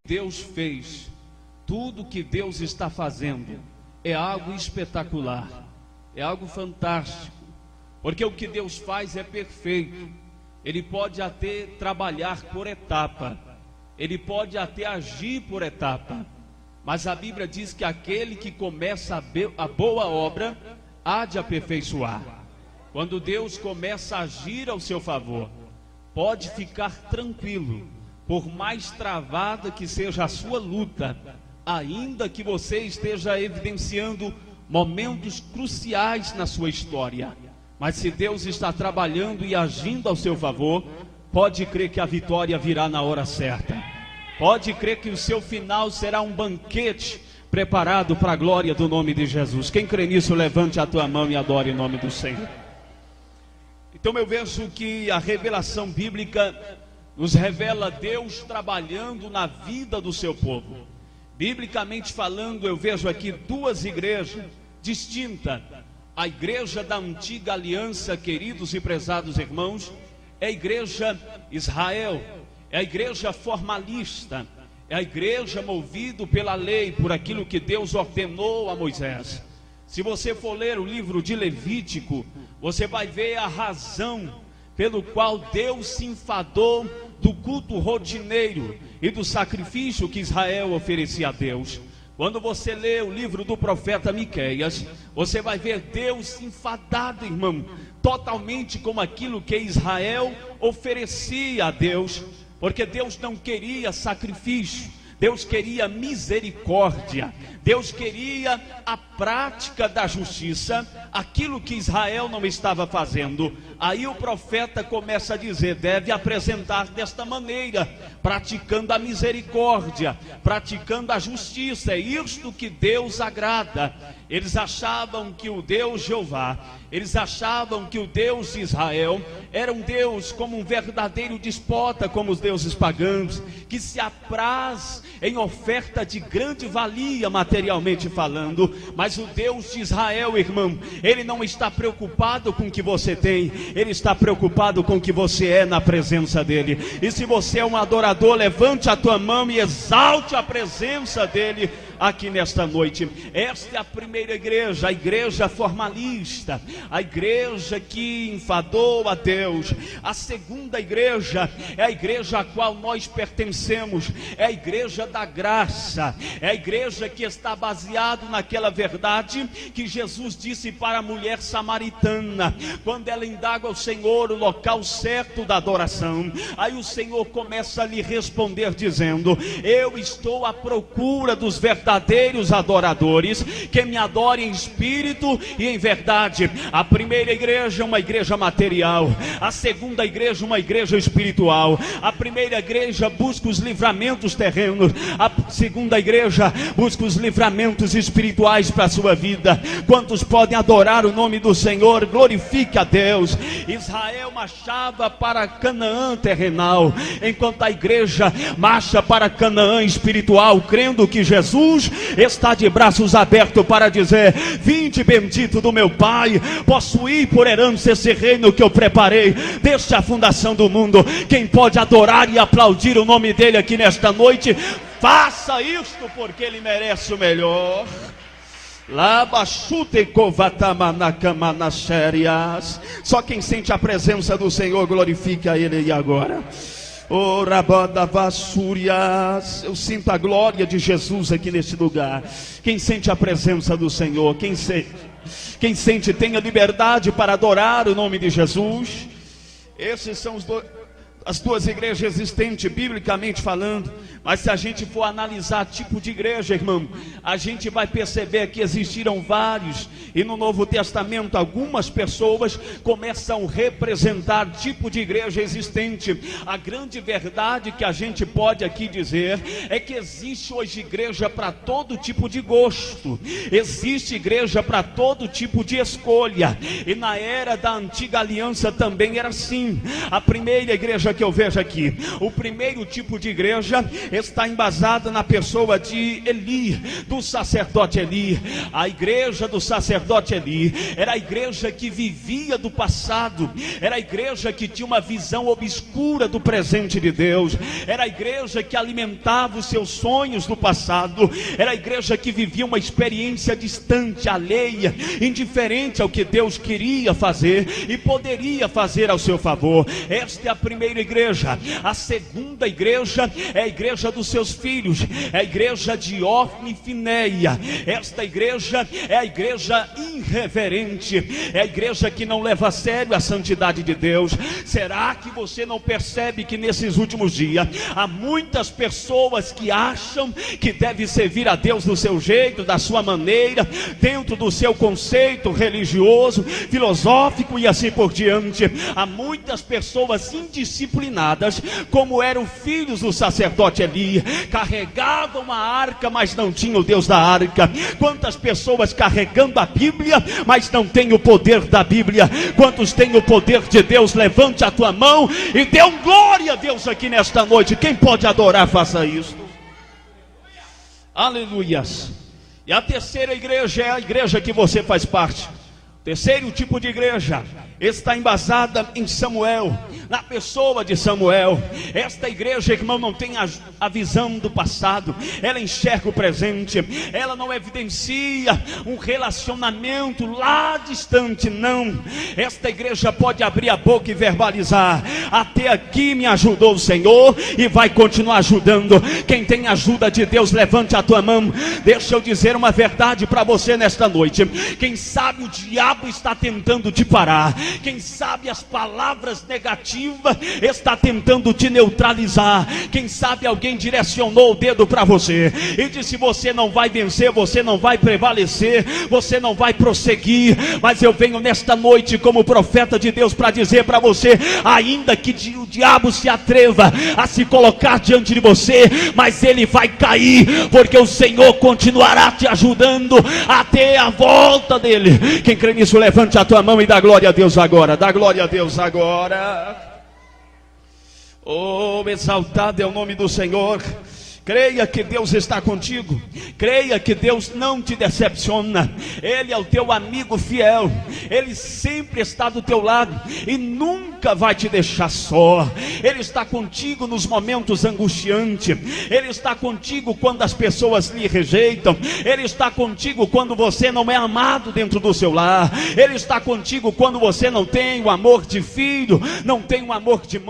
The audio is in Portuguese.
Deus fez, tudo que Deus está fazendo é algo espetacular, é algo fantástico, porque o que Deus faz é perfeito. Ele pode até trabalhar por etapa, Ele pode até agir por etapa, mas a Bíblia diz que aquele que começa a boa obra há de aperfeiçoar. Quando Deus começa a agir ao seu favor, pode ficar tranquilo, por mais travada que seja a sua luta, ainda que você esteja evidenciando momentos cruciais na sua história, mas se Deus está trabalhando e agindo ao seu favor, pode crer que a vitória virá na hora certa. Pode crer que o seu final será um banquete preparado para a glória do nome de Jesus. Quem crê nisso, levante a tua mão e adore o nome do Senhor. Então eu vejo que a revelação bíblica nos revela Deus trabalhando na vida do seu povo. Biblicamente falando, eu vejo aqui duas igrejas distintas. A igreja da antiga aliança, queridos e prezados irmãos, é a igreja Israel, é a igreja formalista, é a igreja movida pela lei, por aquilo que Deus ordenou a Moisés. Se você for ler o livro de Levítico, você vai ver a razão pelo qual Deus se enfadou do culto rotineiro e do sacrifício que Israel oferecia a Deus. Quando você lê o livro do profeta Miqueias, você vai ver Deus enfadado, irmão, totalmente com aquilo que Israel oferecia a Deus, porque Deus não queria sacrifício, Deus queria misericórdia, Deus queria a prática da justiça, aquilo que Israel não estava fazendo. Aí o profeta começa a dizer: deve apresentar desta maneira, praticando a misericórdia, praticando a justiça, é isto que Deus agrada. Eles achavam que o Deus Jeová, eles achavam que o Deus de Israel era um Deus como um verdadeiro despota, como os deuses pagãos, que se apraz em oferta de grande valia materialmente falando. Mas o Deus de Israel, irmão, Ele não está preocupado com o que você tem, Ele está preocupado com o que você é na presença dEle. E se você é um adorador, levante a tua mão e exalte a presença dEle aqui nesta noite. Esta é a primeira igreja, a igreja formalista, a igreja que enfadou a Deus. A segunda igreja é a igreja a qual nós pertencemos, é a igreja da graça, é a igreja que está baseado naquela verdade que Jesus disse para a mulher samaritana, quando ela indaga ao Senhor o local certo da adoração. Aí o Senhor começa a lhe responder dizendo: eu estou à procura dos verdadeiros adoradores, que me adorem em espírito e em verdade. A primeira igreja é uma igreja material, a segunda igreja uma igreja espiritual. A primeira igreja busca os livramentos terrenos, a segunda igreja busca os livramentos espirituais para a sua vida. Quantos podem adorar o nome do Senhor? Glorifique a Deus. Israel marchava para Canaã terrenal, enquanto a igreja marcha para Canaã espiritual, crendo que Jesus está de braços abertos para dizer: vinde bendito do meu Pai, possuí por herança esse reino que eu preparei desde a fundação do mundo. Quem pode adorar e aplaudir o nome dele aqui nesta noite, faça isto, porque ele merece o melhor. Só quem sente a presença do Senhor, glorifique a Ele. E agora, oh, Rabadavassurias, eu sinto a glória de Jesus aqui nesse lugar. Quem sente a presença do Senhor, quem sente, tenha liberdade para adorar o nome de Jesus. Esses são as duas igrejas existentes, biblicamente falando. Mas se a gente for analisar tipo de igreja, irmão, a gente vai perceber que existiram vários. E no Novo Testamento algumas pessoas começam a representar tipo de igreja existente. A grande verdade que a gente pode aqui dizer é que existe hoje igreja para todo tipo de gosto, existe igreja para todo tipo de escolha. E na era da antiga aliança também era assim. A primeira igreja que eu vejo aqui. O primeiro tipo de igreja está embasada na pessoa de Eli, do sacerdote Eli. A igreja do sacerdote Eli era a igreja que vivia do passado, era a igreja que tinha uma visão obscura do presente de Deus, era a igreja que alimentava os seus sonhos do passado, era a igreja que vivia uma experiência distante, alheia, indiferente ao que Deus queria fazer e poderia fazer ao seu favor. Esta é a primeira igreja. A segunda igreja é a igreja dos seus filhos, é a igreja de Ofni e Fineia. Esta igreja é a igreja irreverente, é a igreja que não leva a sério a santidade de Deus. Será que você não percebe que nesses últimos dias há muitas pessoas que acham que deve servir a Deus do seu jeito, da sua maneira, dentro do seu conceito religioso, filosófico e assim por diante? Há muitas pessoas indisciplinadas, como eram filhos do sacerdote Eli, carregavam a arca, mas não tinham o Deus da arca. Quantas pessoas carregando a Bíblia, mas não têm o poder da Bíblia? Quantos têm o poder de Deus? Levante a tua mão e dê um glória a Deus aqui nesta noite. Quem pode adorar, faça isso. Aleluias. E a terceira igreja é a igreja que você faz parte. Terceiro tipo de igreja está embasada em Samuel, na pessoa de Samuel. Esta igreja, irmão, não tem a visão do passado, ela enxerga o presente, ela não evidencia um relacionamento lá distante, não. Esta igreja pode abrir a boca e verbalizar: até aqui me ajudou o Senhor e vai continuar ajudando. Quem tem ajuda de Deus, levante a tua mão. Deixa eu dizer uma verdade para você nesta noite. Quem sabe o diabo está tentando te parar, quem sabe as palavras negativas está tentando te neutralizar, quem sabe alguém direcionou o dedo para você e disse: você não vai vencer, você não vai prevalecer, você não vai prosseguir. Mas eu venho nesta noite como profeta de Deus para dizer para você: ainda que o diabo se atreva a se colocar diante de você, mas ele vai cair, porque o Senhor continuará te ajudando até a volta dele. Quem crê nisso, levante a tua mão e dá glória a Deus agora. Dá glória a Deus agora. Oh, exaltado é o nome do Senhor. Creia que Deus está contigo, creia que Deus não te decepciona. Ele é o teu amigo fiel, Ele sempre está do teu lado e nunca vai te deixar só. Ele está contigo nos momentos angustiantes, Ele está contigo quando as pessoas lhe rejeitam, Ele está contigo quando você não é amado dentro do seu lar, Ele está contigo quando você não tem o amor de filho, não tem o amor de mãe.